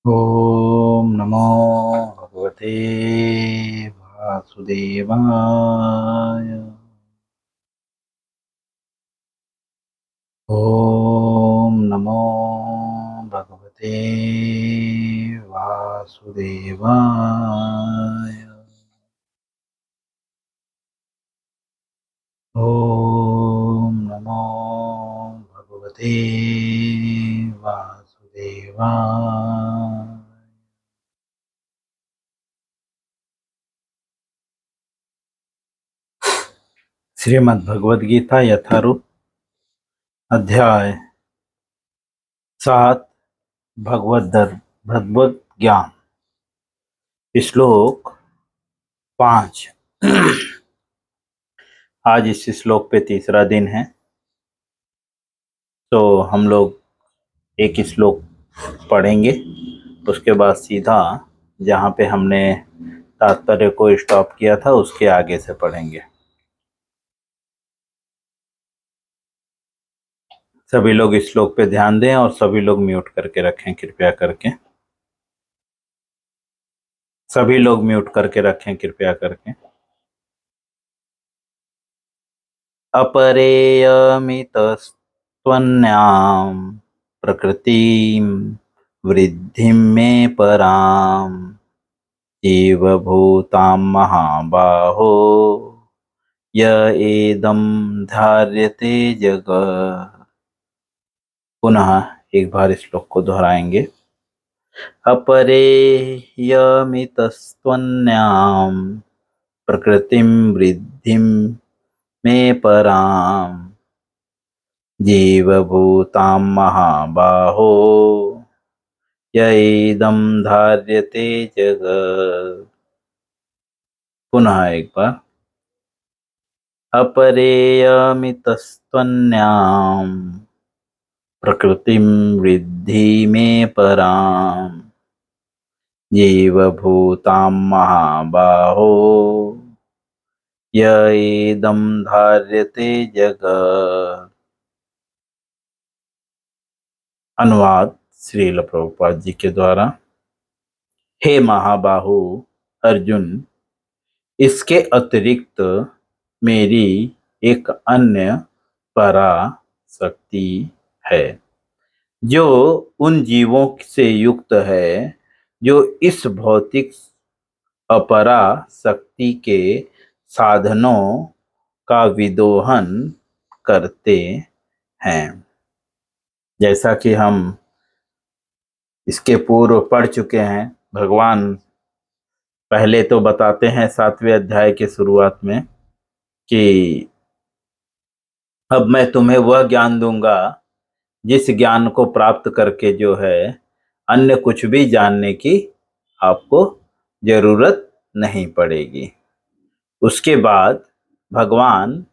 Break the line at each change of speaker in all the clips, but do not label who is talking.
ओम नमो भगवते वासुदेवाय। ओम नमो भगवते वासुदेवाय। ओम नमो भगवते वासुदेवाय। श्रीमद् भगवद गीता यथारूप अध्याय 7 भगवद ज्ञान श्लोक 5। आज इस श्लोक पे तीसरा दिन है, तो हम लोग एक श्लोक पढ़ेंगे। उसके बाद सीधा जहाँ पे हमने तात्पर्य को स्टॉप किया था उसके आगे से पढ़ेंगे। सभी लोग इस श्लोक पे ध्यान दें और सभी लोग म्यूट करके रखें कृपया करके। सभी लोग म्यूट करके रखें कृपया करके। अपरेयमितस्त्वन्यां प्रकृतिं वृद्धिं मे परां जीवभूतां महाबाहो य एदं धार्यते जगत्। पुनः एक बार श्लोक को दोहराएंगे। अपरेयमितस्त्वन्यां प्रकृतिं वृद्धिं मे परां जीवभूतां महाबाहो य इदं धार्यते जगत्। पुनः एक बार। अपरेयमितस्त्वन्यां प्रकृतिं वृद्धि मे परां जीवभूतां महाबाहो य इदं धार्यते जगत्। अनुवाद श्रील प्रभुपाद जी के द्वारा। हे महाबाहु अर्जुन, इसके अतिरिक्त मेरी एक अन्य पराशक्ति है जो उन जीवों से युक्त है जो इस भौतिक अपरा शक्ति के साधनों का विदोहन करते हैं। जैसा कि हम इसके पूर्व पढ़ चुके हैं, भगवान पहले तो बताते हैं 7वें अध्याय के शुरुआत में कि अब मैं तुम्हें वह ज्ञान दूंगा जिस ज्ञान को प्राप्त करके जो है अन्य कुछ भी जानने की आपको जरूरत नहीं पड़ेगी। उसके बाद भगवान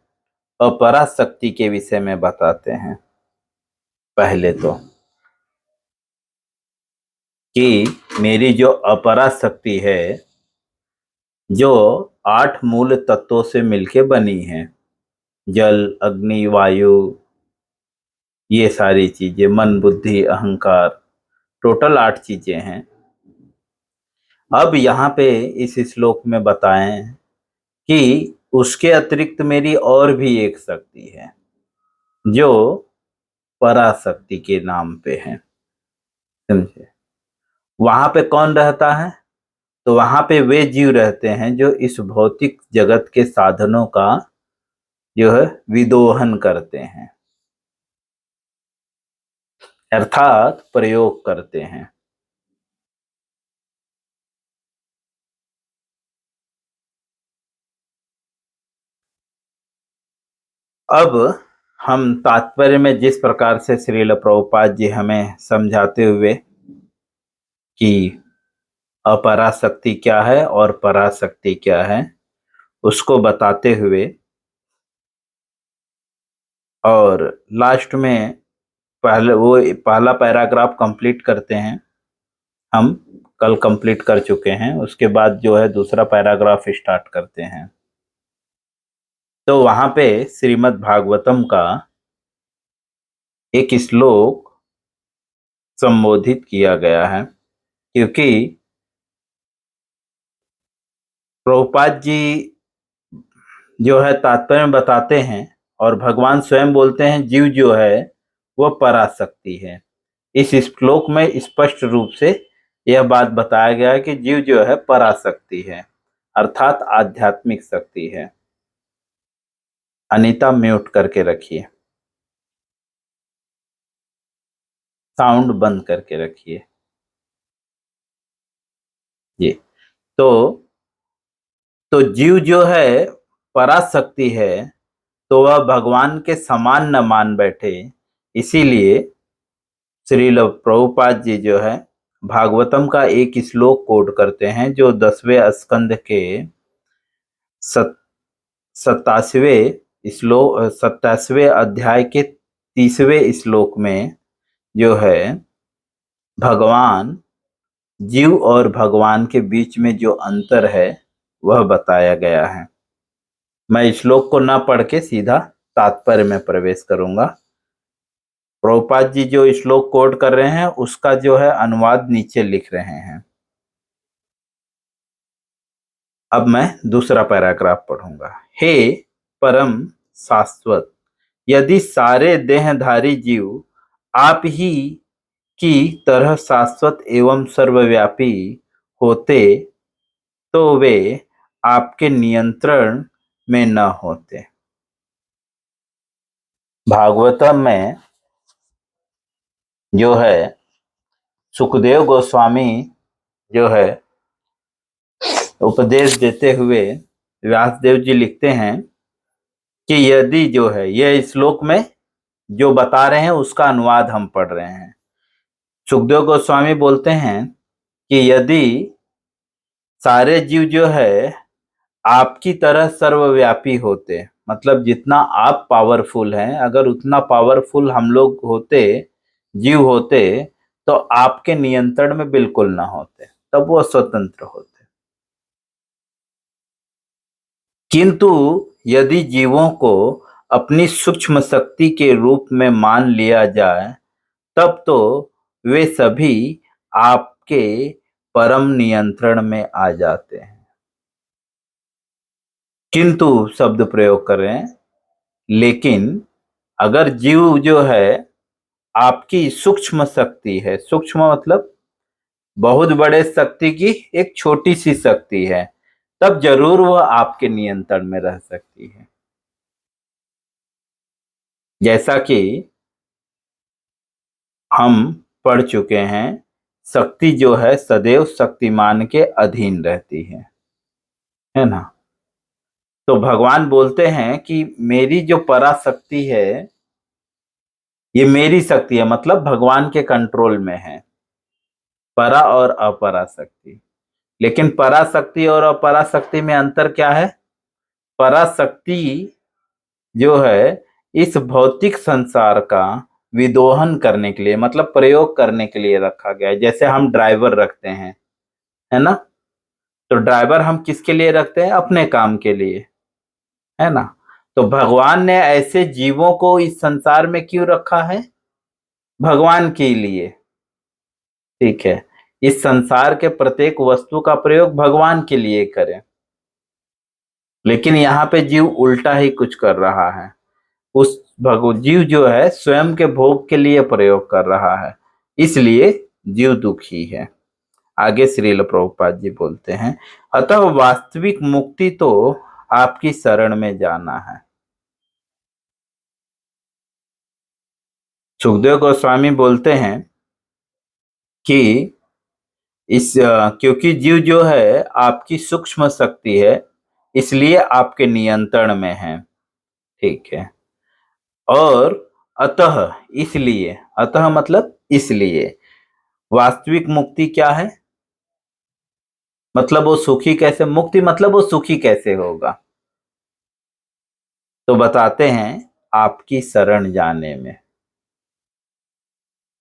अपरा शक्ति के विषय में बताते हैं। पहले तो कि मेरी जो अपरा शक्ति है जो 8 मूल तत्वों से मिलके बनी है, जल अग्नि वायु, ये सारी चीजें, मन बुद्धि अहंकार, टोटल 8 चीजें हैं। अब यहाँ पे इस श्लोक में बताएं कि उसके अतिरिक्त मेरी और भी एक शक्ति है जो पराशक्ति के नाम पे है। समझे? वहां पे कौन रहता है? तो वहां पे वे जीव रहते हैं जो इस भौतिक जगत के साधनों का जो है विदोहन करते हैं, अर्थात प्रयोग करते हैं। अब हम तात्पर्य में जिस प्रकार से श्रील प्रभुपाद जी हमें समझाते हुए कि अपराशक्ति क्या है और पराशक्ति क्या है उसको बताते हुए, और लास्ट में पहला पैराग्राफ कंप्लीट करते हैं। हम कल कंप्लीट कर चुके हैं, उसके बाद जो है दूसरा पैराग्राफ स्टार्ट करते हैं। तो वहां पे श्रीमद् भागवतम का एक श्लोक संबोधित किया गया है क्योंकि प्रभुपाद जी जो है तात्पर्य में बताते हैं और भगवान स्वयं बोलते हैं जीव जो है वह पराशक्ति है। इस श्लोक में स्पष्ट रूप से यह बात बताया गया है कि जीव जो है पराशक्ति है, अर्थात आध्यात्मिक शक्ति है। अनीता म्यूट करके रखिए, साउंड बंद करके रखिए जी। तो जीव जो है पराशक्ति है, तो वह भगवान के समान न मान बैठे। इसीलिए श्रील प्रभुपाद जी जो है भागवतम का एक श्लोक कोट करते हैं, जो 10वें स्कंद के 27वें श्लोक 27वें अध्याय के 30वें श्लोक में जो है भगवान जीव और भगवान के बीच में जो अंतर है वह बताया गया है। मैं श्लोक को न पढ़ के सीधा तात्पर्य में प्रवेश करूंगा। प्रभुपाद जी जो श्लोक कोट कर रहे हैं उसका जो है अनुवाद नीचे लिख रहे हैं। अब मैं दूसरा पैराग्राफ पढ़ूंगा। हे परम शाश्वत, यदि सारे देहधारी जीव आप ही की तरह शाश्वत एवं सर्वव्यापी होते तो वे आपके नियंत्रण में न होते। भागवतम में जो है सुखदेव गोस्वामी जो है उपदेश देते हुए व्यासदेव जी लिखते हैं कि यदि जो है यह श्लोक में जो बता रहे हैं उसका अनुवाद हम पढ़ रहे हैं। सुखदेव गोस्वामी बोलते हैं कि यदि सारे जीव जो है आपकी तरह सर्वव्यापी होते, मतलब जितना आप पावरफुल हैं, अगर उतना पावरफुल हम लोग होते, जीव होते, तो आपके नियंत्रण में बिल्कुल ना होते, तब वो स्वतंत्र होते। किंतु यदि जीवों को अपनी सूक्ष्म शक्ति के रूप में मान लिया जाए, तब तो वे सभी आपके परम नियंत्रण में आ जाते हैं। किंतु शब्द प्रयोग करें, लेकिन अगर जीव जो है आपकी सूक्ष्म शक्ति है, सूक्ष्म मतलब बहुत बड़े शक्ति की एक छोटी सी शक्ति है, तब जरूर वह आपके नियंत्रण में रह सकती है। जैसा कि हम पढ़ चुके हैं, शक्ति जो है सदैव शक्तिमान के अधीन रहती है ना। तो भगवान बोलते हैं कि मेरी जो पराशक्ति है ये मेरी शक्ति है, मतलब भगवान के कंट्रोल में है परा और अपराशक्ति। लेकिन पराशक्ति और अपराशक्ति में अंतर क्या है? पराशक्ति जो है इस भौतिक संसार का विदोहन करने के लिए, मतलब प्रयोग करने के लिए रखा गया है। जैसे हम ड्राइवर रखते हैं, है ना, तो ड्राइवर हम किसके लिए रखते हैं? अपने काम के लिए, है ना। तो भगवान ने ऐसे जीवों को इस संसार में क्यों रखा है? भगवान के लिए, ठीक है। इस संसार के प्रत्येक वस्तु का प्रयोग भगवान के लिए करें, लेकिन यहाँ पे जीव उल्टा ही कुछ कर रहा है। उस जीव जो है स्वयं के भोग के लिए प्रयोग कर रहा है, इसलिए जीव दुखी है। आगे श्रील प्रभुपाद जी बोलते हैं, अतः वास्तविक मुक्ति तो आपकी शरण में जाना है। सुखदेव गोस्वामी बोलते हैं कि क्योंकि जीव जो है आपकी सूक्ष्म शक्ति है, इसलिए आपके नियंत्रण में है, ठीक है। और अतः, इसलिए, अतः मतलब इसलिए, वास्तविक मुक्ति क्या है? मतलब वो सुखी कैसे, मुक्ति मतलब वो सुखी कैसे होगा? तो बताते हैं, आपकी शरण जाने में।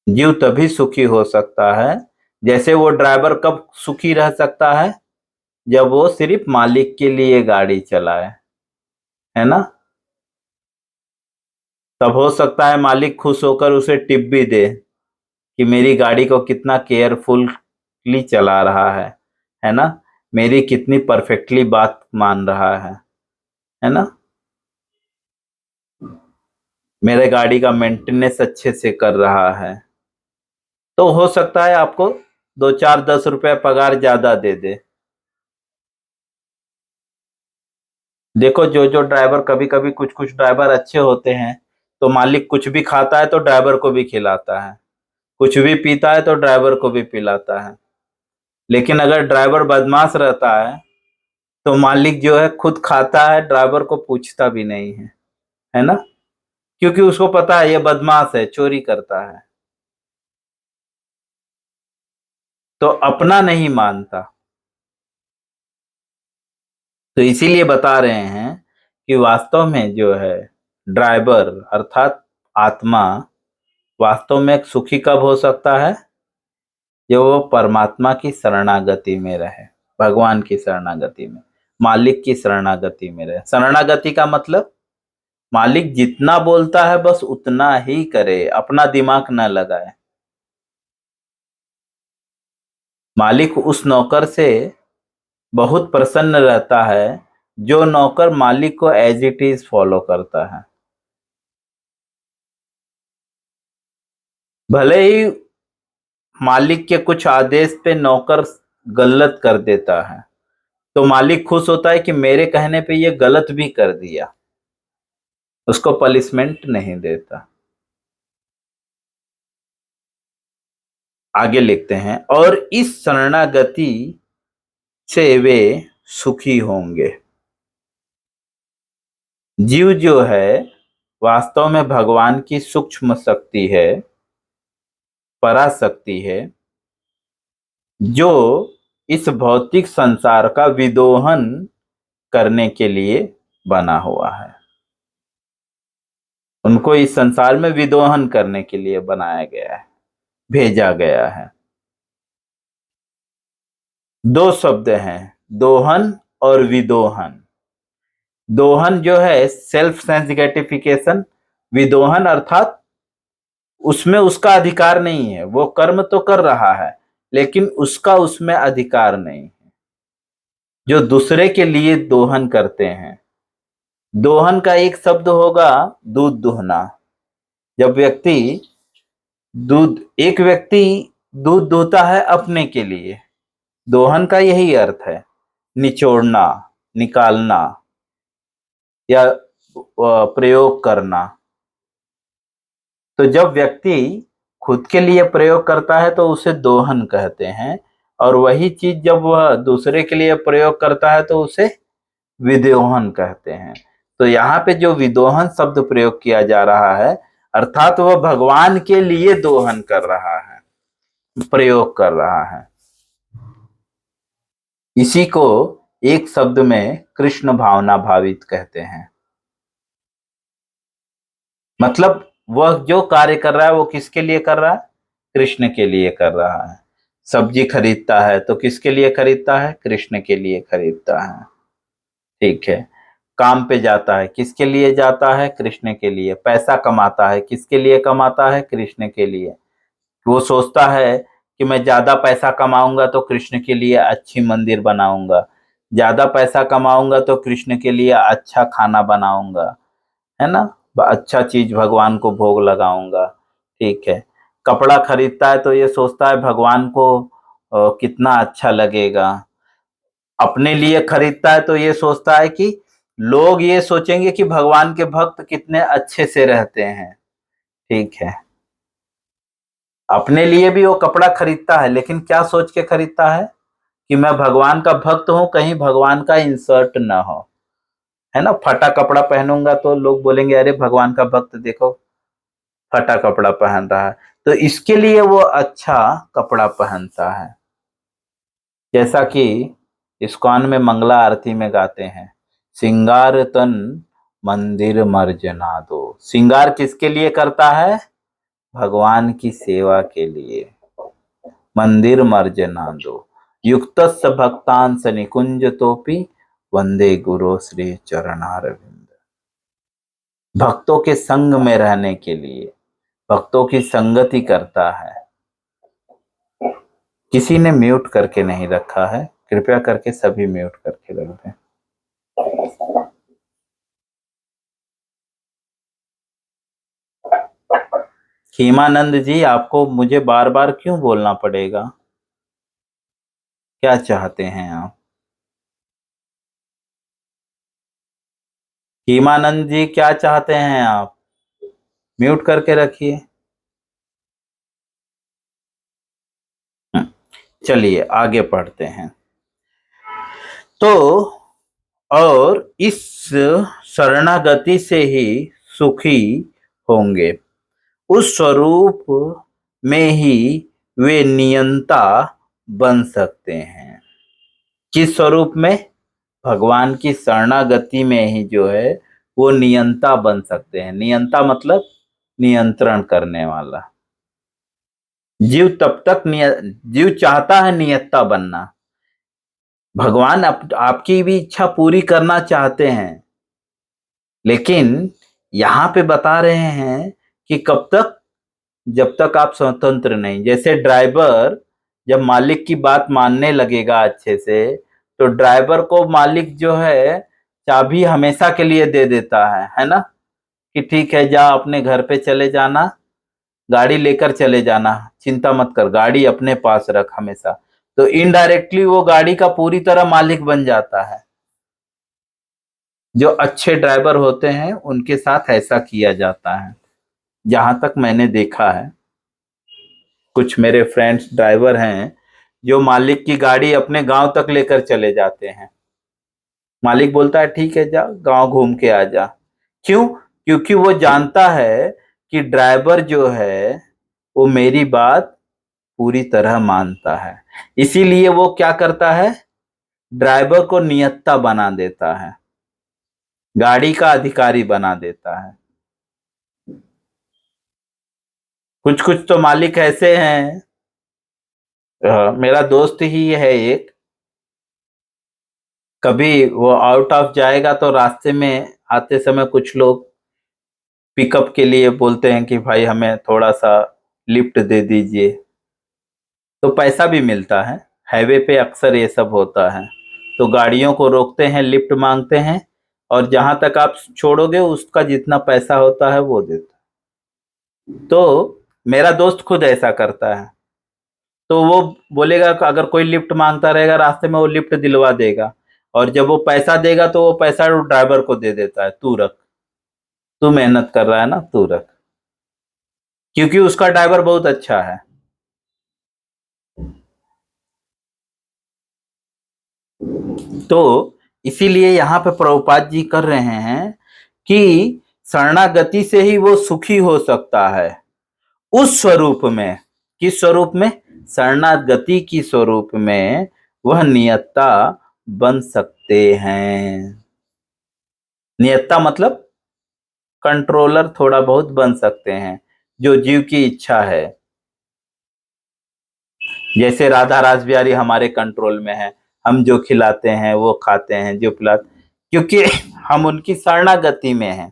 जीव तभी सुखी हो सकता है, जैसे वो ड्राइवर कब सुखी रह सकता है? जब वो सिर्फ मालिक के लिए गाड़ी चलाए, है ना। तब हो सकता है मालिक खुश होकर उसे टिप भी दे कि मेरी गाड़ी को कितना केयरफुल परफेक्टली चला रहा है ना, मेरी कितनी परफेक्टली बात मान रहा है ना, मेरे गाड़ी का मेंटेनेंस अच्छे से कर रहा है, तो हो सकता है आपको 2 4 10 रुपए पगार ज्यादा दे दे। देखो, जो जो ड्राइवर, कभी कभी कुछ कुछ ड्राइवर अच्छे होते हैं, तो मालिक कुछ भी खाता है तो ड्राइवर को भी खिलाता है, कुछ भी पीता है तो ड्राइवर को भी पिलाता है। लेकिन अगर ड्राइवर बदमाश रहता है तो मालिक जो है खुद खाता है, ड्राइवर को पूछता भी नहीं है ना, क्योंकि उसको पता है ये बदमाश है, चोरी करता है, तो अपना नहीं मानता। तो इसीलिए बता रहे हैं कि वास्तव में जो है ड्राइवर अर्थात आत्मा वास्तव में एक सुखी कब हो सकता है, जब वो परमात्मा की शरणागति में रहे, भगवान की शरणागति में, मालिक की शरणागति में रहे। शरणागति का मतलब मालिक जितना बोलता है बस उतना ही करे, अपना दिमाग न लगाए। मालिक उस नौकर से बहुत प्रसन्न रहता है जो नौकर मालिक को एज इट इज फॉलो करता है। भले ही मालिक के कुछ आदेश पे नौकर गलत कर देता है, तो मालिक खुश होता है कि मेरे कहने पे ये गलत भी कर दिया, उसको पनिशमेंट नहीं देता। आगे लिखते हैं, और इस शरणागति से वे सुखी होंगे। जीव जो है वास्तव में भगवान की सूक्ष्म शक्ति है, पराशक्ति है, जो इस भौतिक संसार का विदोहन करने के लिए बना हुआ है। उनको इस संसार में विदोहन करने के लिए बनाया गया है, भेजा गया है। दो शब्द हैं, दोहन और विदोहन। दोहन जो है सेल्फ सेंस ग्रेटिफिकेशन, विदोहन अर्थात उसमें उसका अधिकार नहीं है, वो कर्म तो कर रहा है लेकिन उसका उसमें अधिकार नहीं है। जो दूसरे के लिए दोहन करते हैं, दोहन का एक शब्द होगा दूध दुहना। जब व्यक्ति एक व्यक्ति दूध दुहता है अपने के लिए, दोहन का यही अर्थ है, निचोड़ना, निकालना या प्रयोग करना। तो जब व्यक्ति खुद के लिए प्रयोग करता है तो उसे दोहन कहते हैं, और वही चीज जब वह दूसरे के लिए प्रयोग करता है तो उसे विदोहन कहते हैं। तो यहाँ पे जो विदोहन शब्द प्रयोग किया जा रहा है, अर्थात वह भगवान के लिए दोहन कर रहा है, प्रयोग कर रहा है। इसी को एक शब्द में कृष्ण भावना भावित कहते हैं। मतलब वह जो कार्य कर रहा है वो किसके लिए कर रहा है, कृष्ण के लिए कर रहा है। सब्जी खरीदता है तो किसके लिए खरीदता है, कृष्ण के लिए खरीदता है। ठीक है, काम पे जाता है किसके लिए जाता है, कृष्ण के लिए। पैसा कमाता है किसके लिए कमाता है, कृष्ण के लिए। वो सोचता है कि मैं ज्यादा पैसा कमाऊंगा तो कृष्ण के लिए अच्छी मंदिर बनाऊंगा, ज्यादा पैसा कमाऊंगा तो कृष्ण के लिए अच्छा खाना बनाऊंगा, है ना, अच्छा चीज भगवान को भोग लगाऊंगा। ठीक है, कपड़ा खरीदता है तो ये सोचता है भगवान को कितना अच्छा लगेगा। अपने लिए खरीदता है तो ये सोचता है कि लोग ये सोचेंगे कि भगवान के भक्त कितने अच्छे से रहते हैं। ठीक है, अपने लिए भी वो कपड़ा खरीदता है लेकिन क्या सोच के खरीदता है कि मैं भगवान का भक्त हूं, कहीं भगवान का इंसर्ट ना हो, है ना। फटा कपड़ा पहनूंगा तो लोग बोलेंगे अरे भगवान का भक्त देखो फटा कपड़ा पहन रहा है, तो इसके लिए वो अच्छा कपड़ा पहनता है। जैसा कि इस्कॉन में मंगला आरती में गाते हैं, सिंगार तन मंदिर मर्जना दो। सिंगार किसके लिए करता है, भगवान की सेवा के लिए। मंदिर मर्जना दो, युक्तस्य भक्तांस निकुंज तोपी, वंदे गुरु श्री चरणारविंद। भक्तों के संग में रहने के लिए, भक्तों की संगति करता है। किसी ने म्यूट करके नहीं रखा है, कृपया करके सभी म्यूट करके रख दें। हेमानंद जी, आपको मुझे बार बार क्यों बोलना पड़ेगा? क्या चाहते हैं आप? हेमानंद जी, क्या चाहते हैं आप? म्यूट करके रखिए। चलिए आगे पढ़ते हैं। तो और इस शरणागति से ही सुखी होंगे, उस स्वरूप में ही वे नियंता बन सकते हैं। किस स्वरूप में? भगवान की शरणागति में ही जो है वो नियंता बन सकते हैं। नियंता मतलब नियंत्रण करने वाला। जीव तब तक जीव चाहता है नियंता बनना। भगवान आपकी भी इच्छा पूरी करना चाहते हैं, लेकिन यहां पे बता रहे हैं कि कब तक? जब तक आप स्वतंत्र नहीं। जैसे ड्राइवर जब मालिक की बात मानने लगेगा अच्छे से, तो ड्राइवर को मालिक जो है चाबी हमेशा के लिए दे देता है ना, कि ठीक है जा अपने घर पे चले जाना, गाड़ी लेकर चले जाना, चिंता मत कर, गाड़ी अपने पास रख हमेशा। तो इनडायरेक्टली वो गाड़ी का पूरी तरह मालिक बन जाता है। जो अच्छे ड्राइवर होते हैं उनके साथ ऐसा किया जाता है, जहां तक मैंने देखा है। कुछ मेरे फ्रेंड्स ड्राइवर हैं जो मालिक की गाड़ी अपने गांव तक लेकर चले जाते हैं। मालिक बोलता है ठीक है जा गांव घूम के आ जा। क्यों? क्योंकि वो जानता है कि ड्राइवर जो है वो मेरी बात पूरी तरह मानता है। इसीलिए वो क्या करता है? ड्राइवर को नियत्ता बना देता है, गाड़ी का अधिकारी बना देता है। कुछ कुछ तो मालिक ऐसे हैं। मेरा दोस्त ही है एक, कभी वो आउट ऑफ जाएगा तो रास्ते में आते समय कुछ लोग पिकअप के लिए बोलते हैं कि भाई हमें थोड़ा सा लिफ्ट दे दीजिए, तो पैसा भी मिलता है। हाईवे पे अक्सर ये सब होता है। तो गाड़ियों को रोकते हैं, लिफ्ट मांगते हैं, और जहां तक आप छोड़ोगे उसका जितना पैसा होता है वो देता है। तो मेरा दोस्त खुद ऐसा करता है। तो वो बोलेगा कि अगर कोई लिफ्ट मांगता रहेगा रास्ते में, वो लिफ्ट दिलवा देगा, और जब वो पैसा देगा तो वो पैसा ड्राइवर को दे देता है, तू रख, तू मेहनत कर रहा है ना, तू रख, क्योंकि उसका ड्राइवर बहुत अच्छा है। तो इसीलिए यहाँ पे प्रभुपाद जी कर रहे हैं कि शरणागति से ही वो सुखी हो सकता है, उस स्वरूप में। किस स्वरूप में? शरणागति की स्वरूप में वह नियत्ता बन सकते हैं। नियत्ता मतलब कंट्रोलर थोड़ा बहुत बन सकते हैं, जो जीव की इच्छा है। जैसे राधा रासबिहारी हमारे कंट्रोल में है, हम जो खिलाते हैं वो खाते हैं, जो पिलाते, क्योंकि हम उनकी शरणागति में हैं।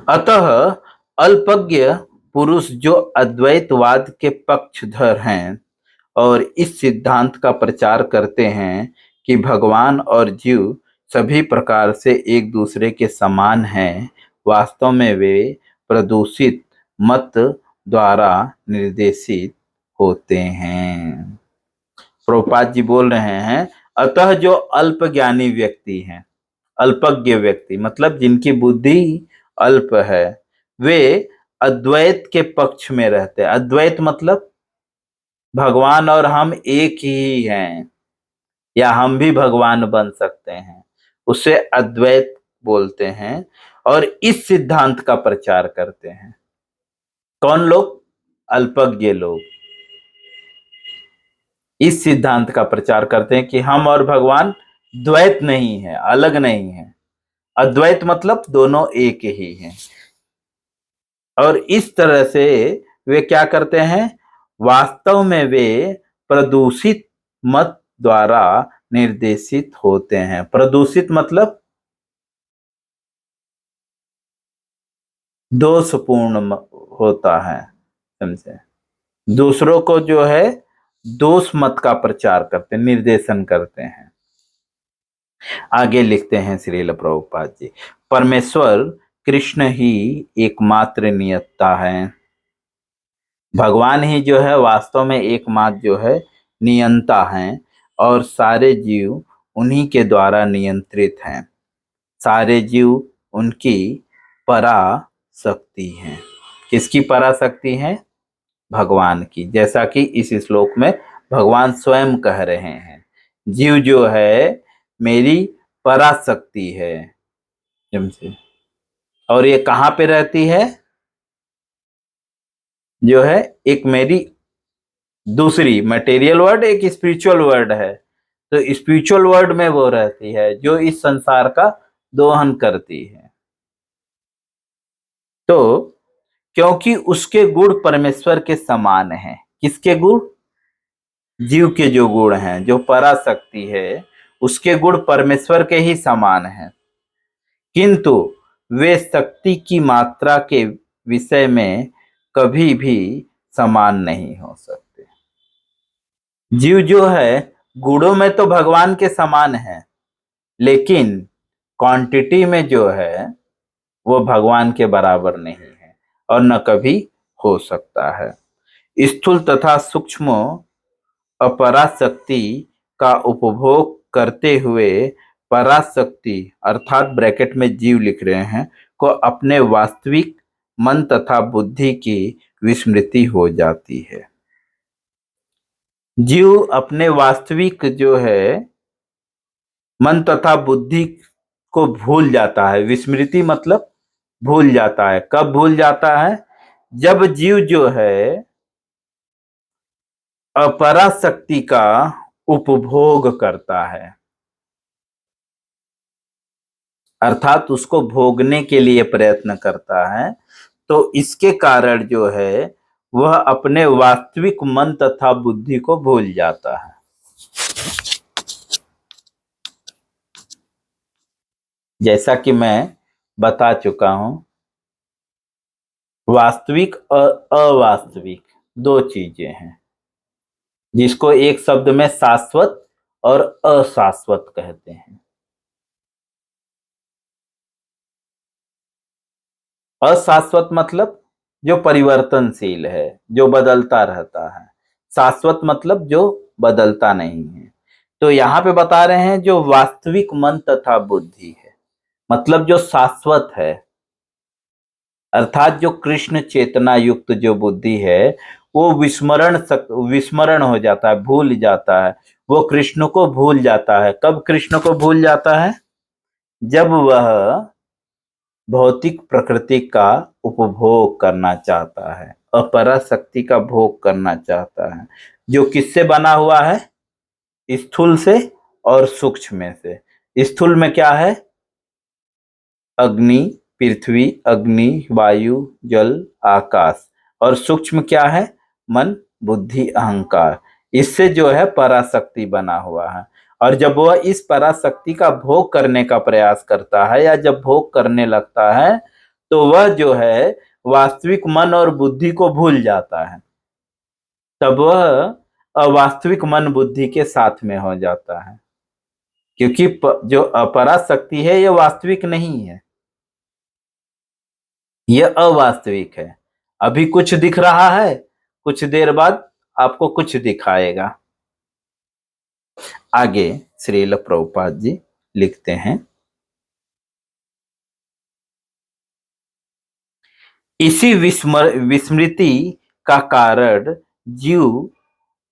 अतः अल्पज्ञ पुरुष जो अद्वैतवाद के पक्षधर हैं और इस सिद्धांत का प्रचार करते हैं कि भगवान और जीव सभी प्रकार से एक दूसरे के समान हैं, वास्तव में वे प्रदूषित मत द्वारा निर्देशित होते हैं। प्रभुपाद जी बोल रहे हैं, अतः जो अल्प ज्ञानी व्यक्ति हैं, अल्पज्ञ व्यक्ति मतलब जिनकी बुद्धि अल्प है, वे अद्वैत के पक्ष में रहते हैं। अद्वैत मतलब भगवान और हम एक ही हैं, या हम भी भगवान बन सकते हैं, उसे अद्वैत बोलते हैं। और इस सिद्धांत का प्रचार करते हैं। कौन लोग? अल्पज्ञ लोग इस सिद्धांत का प्रचार करते हैं कि हम और भगवान द्वैत नहीं है, अलग नहीं है। अद्वैत मतलब दोनों एक ही हैं। और इस तरह से वे क्या करते हैं? वास्तव में वे प्रदूषित मत द्वारा निर्देशित होते हैं। प्रदूषित मतलब दोषपूर्ण होता है, समझे? दूसरों को जो है दोष मत का प्रचार करते, निर्देशन करते हैं। आगे लिखते हैं श्रील प्रभुपाद जी, परमेश्वर कृष्ण ही एकमात्र नियंता है। भगवान ही जो है वास्तव में एकमात्र जो है नियंता हैं, और सारे जीव उन्हीं के द्वारा नियंत्रित हैं। सारे जीव उनकी पराशक्ति हैं। किसकी पराशक्ति है? भगवान की। जैसा कि इस श्लोक में भगवान स्वयं कह रहे हैं, जीव जो है मेरी पराशक्ति है। समझे? और ये कहाँ पे रहती है? जो है एक मेरी दूसरी मटेरियल वर्ल्ड, एक स्पिरिचुअल वर्ल्ड है। तो स्पिरिचुअल वर्ल्ड में वो रहती है जो इस संसार का दोहन करती है। तो क्योंकि उसके गुण परमेश्वर के समान हैं। किसके गुण? जीव के जो गुण हैं, जो पराशक्ति है, उसके गुण परमेश्वर के ही समान हैं, किंतु वे शक्ति की मात्रा के विषय में कभी भी समान नहीं हो सकते। जीव जो है गुणों में तो भगवान के समान है, लेकिन क्वांटिटी में जो है वो भगवान के बराबर नहीं है और न कभी हो सकता है। स्थूल तथा सूक्ष्म अपराशक्ति का उपभोग करते हुए पराशक्ति अर्थात ब्रैकेट में जीव लिख रहे हैं को अपने वास्तविक मन तथा बुद्धि की विस्मृति हो जाती है। जीव अपने वास्तविक जो है मन तथा बुद्धि को भूल जाता है। विस्मृति मतलब भूल जाता है। कब भूल जाता है? जब जीव जो है अपराशक्ति का उपभोग करता है, अर्थात उसको भोगने के लिए प्रयत्न करता है, तो इसके कारण जो है वह अपने वास्तविक मन तथा बुद्धि को भूल जाता है। जैसा कि मैं बता चुका हूं, वास्तविक और अवास्तविक दो चीजें हैं, जिसको एक शब्द में शाश्वत और अशाश्वत कहते हैं। अशाश्वत मतलब जो परिवर्तनशील है, जो बदलता रहता है। शाश्वत मतलब जो बदलता नहीं है। तो यहाँ पे बता रहे हैं जो वास्तविक मन तथा बुद्धि है, मतलब जो शाश्वत है, अर्थात जो कृष्ण चेतना युक्त जो बुद्धि है, वो विस्मरण हो जाता है, भूल जाता है। वो कृष्ण को भूल जाता है। कब कृष्ण को भूल जाता है? जब वह भौतिक प्रकृति का उपभोग करना चाहता है, अपरा शक्ति का भोग करना चाहता है, जो किससे बना हुआ है? स्थूल से और सूक्ष्म से। स्थूल में क्या है? अग्नि, पृथ्वी, अग्नि, वायु, जल, आकाश। और सूक्ष्म क्या है? मन, बुद्धि, अहंकार। इससे जो है पराशक्ति बना हुआ है। और जब वह इस पराशक्ति का भोग करने का प्रयास करता है या जब भोग करने लगता है, तो वह जो है वास्तविक मन और बुद्धि को भूल जाता है। तब वह अवास्तविक मन बुद्धि के साथ में हो जाता है, क्योंकि जो अपराशक्ति है यह वास्तविक नहीं है, यह अवास्तविक है। अभी कुछ दिख रहा है, कुछ देर बाद आपको कुछ दिखाएगा। आगे श्रील प्रभुपाद जी लिखते हैं, इसी विस्मृति का कारण जीव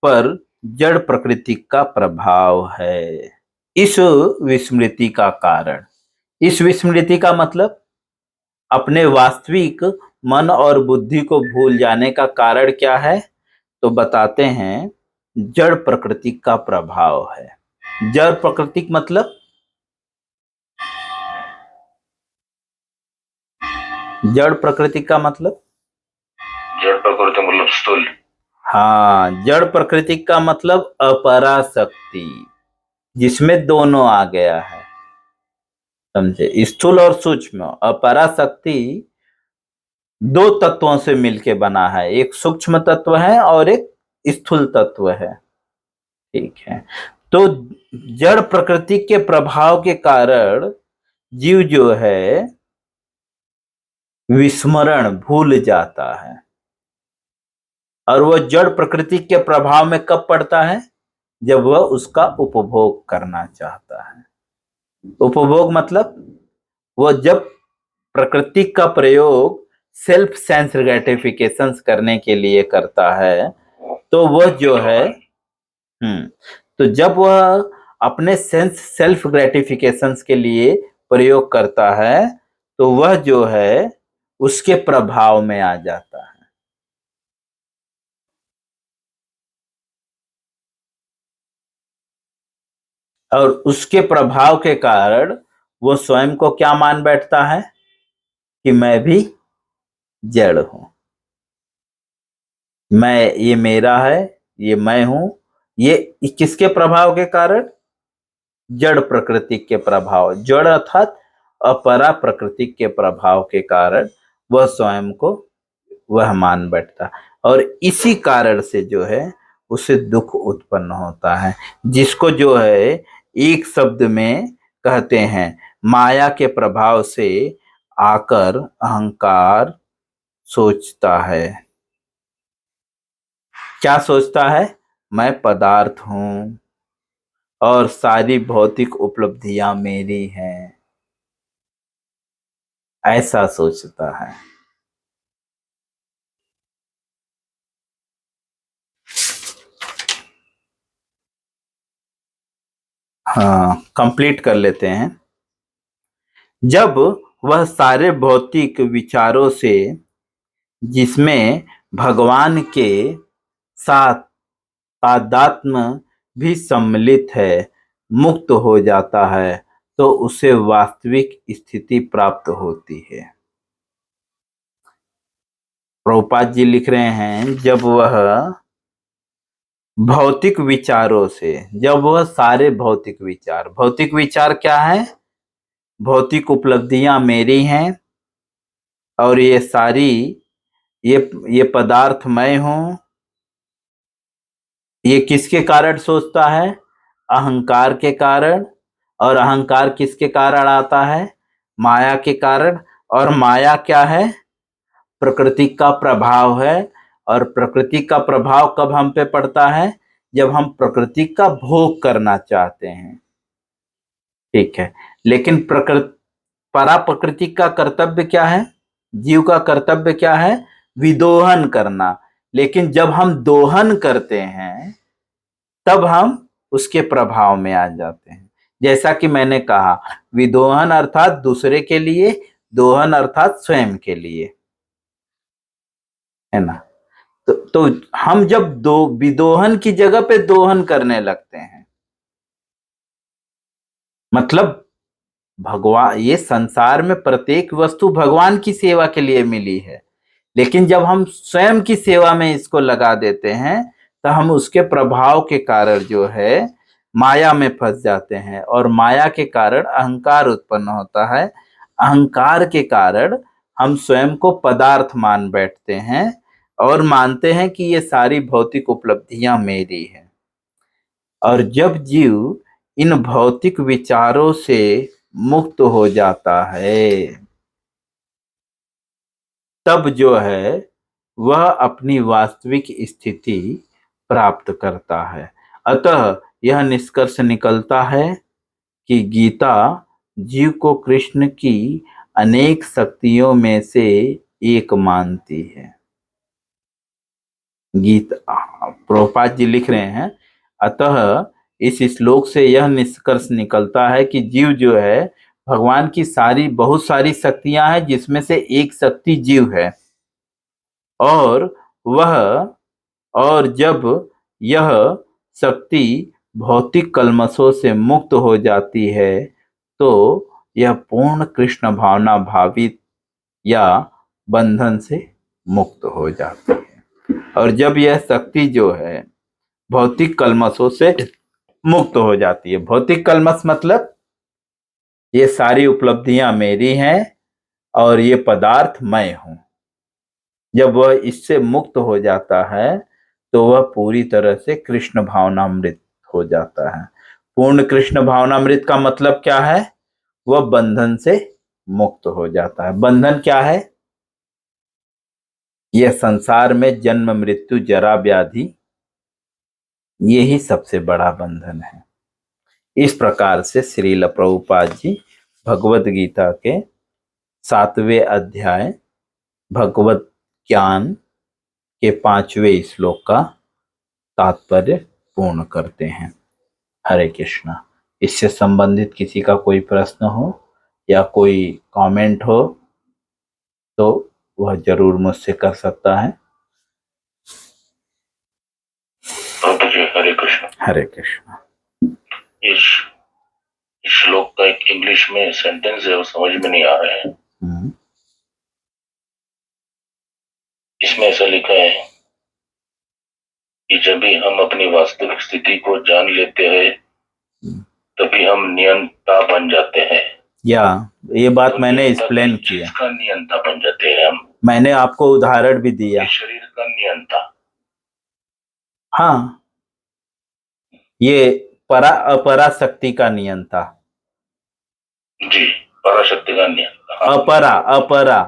पर जड़ प्रकृति का प्रभाव है। इस विस्मृति का कारण, इस विस्मृति का मतलब अपने वास्तविक मन और बुद्धि को भूल जाने का कारण क्या है? तो बताते हैं, जड़ प्रकृति का प्रभाव है। जड़ प्रकृति मतलब, जड़ प्रकृति का मतलब,
जड़ प्रकृति मतलब स्थूल।
हाँ, जड़ प्रकृति का मतलब अपराशक्ति, जिसमें दोनों आ गया है। समझे? स्थूल और सूक्ष्म। अपराशक्ति दो तत्वों से मिलके बना है, एक सूक्ष्म तत्व है और एक स्थूल तत्व है। ठीक है, तो जड़ प्रकृति के प्रभाव के कारण जीव जो है विस्मरण भूल जाता है, और वह जड़ प्रकृति के प्रभाव में कब पड़ता है? जब वह उसका उपभोग करना चाहता है। उपभोग मतलब वह जब प्रकृति का प्रयोग सेल्फ सेंस ग्रेटिफिकेशन करने के लिए करता है, तो वह जो है तो जब वह अपने सेल्फ ग्रेटिफिकेशंस के लिए प्रयोग करता है, तो वह जो है उसके प्रभाव में आ जाता है। और उसके प्रभाव के कारण वो स्वयं को क्या मान बैठता है कि मैं भी जड़ हूं, ये मेरा है, ये मैं हूं। ये किसके प्रभाव के कारण? जड़ प्रकृति के प्रभाव, जड़ अर्थात अपरा प्रकृति के प्रभाव के कारण वह स्वयं को वह मान बैठता, और इसी कारण से जो है उसे दुख उत्पन्न होता है, जिसको जो है एक शब्द में कहते हैं माया के प्रभाव से आकर अहंकार सोचता है। क्या सोचता है? मैं पदार्थ हूं और सारी भौतिक उपलब्धियां मेरी हैं, ऐसा सोचता है। हाँ, कंप्लीट कर लेते हैं। जब वह सारे भौतिक विचारों से, जिसमें भगवान के साथ तादात्म्य भी सम्मिलित है, मुक्त हो जाता है, तो उसे वास्तविक स्थिति प्राप्त होती है। प्रभुपाद जी लिख रहे हैं, जब वह भौतिक विचारों से, जब वह सारे भौतिक विचार क्या है? भौतिक उपलब्धियां मेरी हैं और ये सारी ये पदार्थ मैं हूं। ये किसके कारण सोचता है? अहंकार के कारण। और अहंकार किसके कारण आता है? माया के कारण। और माया क्या है? प्रकृति का प्रभाव है। और प्रकृति का प्रभाव कब हम पे पड़ता है? जब हम प्रकृति का भोग करना चाहते हैं। ठीक है, लेकिन परा प्रकृति का कर्तव्य क्या है? जीव का कर्तव्य क्या है? विदोहन करना। लेकिन जब हम दोहन करते हैं तब हम उसके प्रभाव में आ जाते हैं। जैसा कि मैंने कहा, विदोहन अर्थात दूसरे के लिए, दोहन अर्थात स्वयं के लिए, है ना। तो हम जब विदोहन की जगह पे दोहन करने लगते हैं, मतलब भगवान, ये संसार में प्रत्येक वस्तु भगवान की सेवा के लिए मिली है, लेकिन जब हम स्वयं की सेवा में इसको लगा देते हैं तो हम उसके प्रभाव के कारण जो है माया में फंस जाते हैं, और माया के कारण अहंकार उत्पन्न होता है। अहंकार के कारण हम स्वयं को पदार्थ मान बैठते हैं और मानते हैं कि ये सारी भौतिक उपलब्धियां मेरी हैं। और जब जीव इन भौतिक विचारों से मुक्त हो जाता है, तब जो है वह अपनी वास्तविक स्थिति प्राप्त करता है। अतः यह निष्कर्ष निकलता है कि गीता जीव को कृष्ण की अनेक शक्तियों में से एक मानती है। गीता, प्रभुपाद जी लिख रहे हैं, अतः इस श्लोक से यह निष्कर्ष निकलता है कि जीव जो है भगवान की बहुत सारी शक्तियां हैं, जिसमें से एक शक्ति जीव है। और जब यह शक्ति भौतिक कल्मशों से मुक्त हो जाती है, तो यह पूर्ण कृष्ण भावना भावित या बंधन से मुक्त हो जाती है। और जब यह शक्ति जो है भौतिक कल्मशों से मुक्त हो जाती है, भौतिक कल्मश मतलब ये सारी उपलब्धियां मेरी हैं और ये पदार्थ मैं हूं, जब वह इससे मुक्त हो जाता है तो वह पूरी तरह से कृष्ण भावनामृत हो जाता है। पूर्ण कृष्ण भावनामृत का मतलब क्या है? वह बंधन से मुक्त हो जाता है। बंधन क्या है? यह संसार में जन्म मृत्यु जरा व्याधि, यही सबसे बड़ा बंधन है। इस प्रकार से श्रील प्रभुपाद जी भगवत गीता के 7वें अध्याय भगवत ज्ञान के 5वें श्लोक का तात्पर्य पूर्ण करते हैं। हरे कृष्णा। इससे संबंधित किसी का कोई प्रश्न हो या कोई कमेंट हो तो वह जरूर मुझसे कर सकता है।
प्रभु जी हरे कृष्ण।
हरे कृष्णा।
इस श्लोक का एक इंग्लिश में सेंटेंस है, वो समझ में नहीं आ रहा है। इसमें ऐसा लिखा है कि जब भी हम अपनी वास्तविक स्थिति को जान लेते हैं तभी हम नियंता बन जाते हैं।
या ये बात
तो
मैंने
नियंता
एक्सप्लेन
किस
किया,
चीज का नियंता बन जाते हैं हम?
मैंने आपको उदाहरण भी दिया।
इस शरीर का नियंता।
हाँ, ये अपरा शक्ति का नियंता।
जी, पराशक्ति का नियंता।
अपरा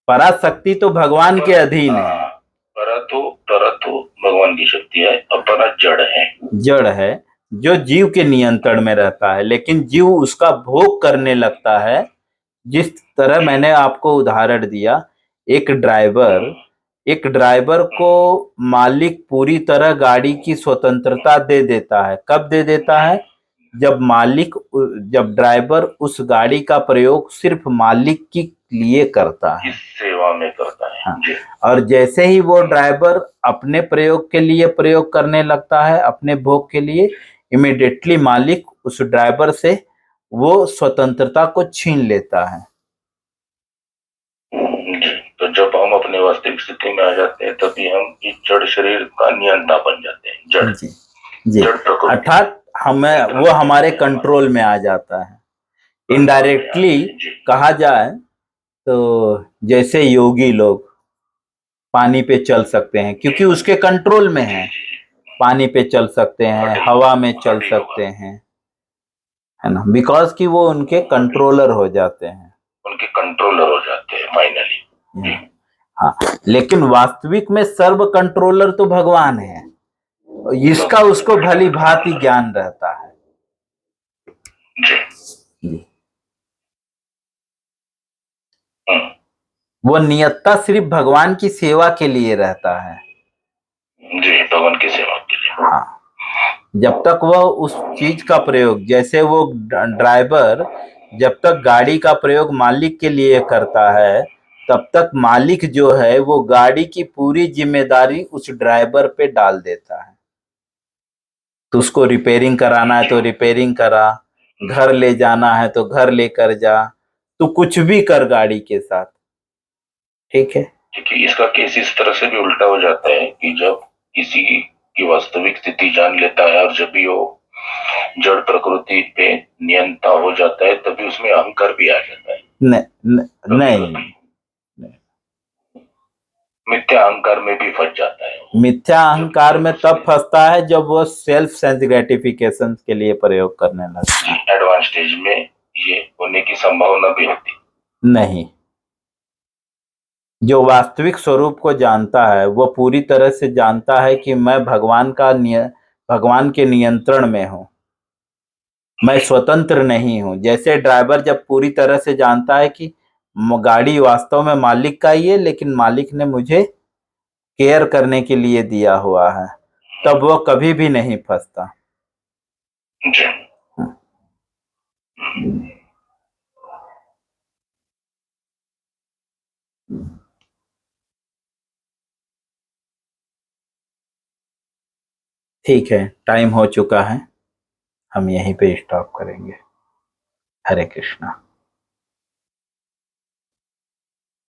पराशक्ति तो भगवान के अधीन है।
परा तो भगवान की शक्ति है, अपरा जड़ है।
जड़ है जो जीव के नियंत्रण में रहता है, लेकिन जीव उसका भोग करने लगता है। जिस तरह मैंने आपको उदाहरण दिया, एक ड्राइवर को मालिक पूरी तरह गाड़ी की स्वतंत्रता दे देता है। कब दे देता है? जब ड्राइवर उस गाड़ी का प्रयोग सिर्फ मालिक के लिए करता है,
इस सेवा में करता है।
हाँ। और जैसे ही वो ड्राइवर अपने प्रयोग के लिए प्रयोग करने लगता है, अपने भोग के लिए, इमीडिएटली मालिक उस ड्राइवर से वो स्वतंत्रता को छीन लेता है।
तो जब हम अपनी वास्तविक स्थिति में आ जाते हैं तभी हम इस जड़ शरीर का नियंता बन जाते हैं। जड़
जी, अर्थात वो हमारे कंट्रोल में आ जाता है। इनडायरेक्टली कहा जाए तो जैसे योगी लोग पानी पे चल सकते हैं क्योंकि उसके कंट्रोल में है। पानी पे चल सकते हैं, हवा में चल सकते हैं, है ना, बिकॉज कि वो उनके कंट्रोलर हो जाते हैं।
उनके कंट्रोलर हो जाते हैं फाइनली।
हाँ, लेकिन वास्तविक में सर्व कंट्रोलर तो भगवान है। इसका उसको भली भांति ज्ञान रहता है। जी। वो नियत्ता सिर्फ भगवान की सेवा के लिए रहता है।
जी, भगवान की सेवा के लिए।
हाँ, जब तक वह उस चीज का प्रयोग, जैसे वो ड्राइवर जब तक गाड़ी का प्रयोग मालिक के लिए करता है, तब तक मालिक जो है वो गाड़ी की पूरी जिम्मेदारी उस ड्राइवर पे डाल देता है। तो उसको रिपेयरिंग कराना है तो रिपेयरिंग करा, घर ले जाना है तो घर लेकर जा, तो कुछ भी कर गाड़ी के साथ। ठीक है,
क्योंकि इसका केस इस तरह से भी उल्टा हो जाता है कि जब किसी की वास्तविक स्थिति जान लेता है और जब भी वो जड़ प्रकृति पे नियंता हो जाता है तभी उसमें अहंकार भी आ जाता है।
नहीं,
मिथ्या अहंकार में भी फंस जाता है।
मिथ्या अहंकार में तब फंसता है जब वो सेल्फ सेंस ग्रेटिफिकेशन के लिए प्रयोग करने लगता है।
एडवांस स्टेज में ये होने की संभावना भी होती
नहीं, जो वास्तविक स्वरूप को जानता है वो पूरी तरह से जानता है कि मैं भगवान के नियंत्रण में हूँ, मैं स्वतंत्र नहीं हूँ। जैसे ड्राइवर जब पूरी तरह से जानता है कि गाड़ी वास्तव में मालिक का ही है, लेकिन मालिक ने मुझे केयर करने के लिए दिया हुआ है, तब वो कभी भी नहीं फंसता। ठीक है, टाइम हो चुका है, हम यहीं पे स्टॉप करेंगे। हरे कृष्णा।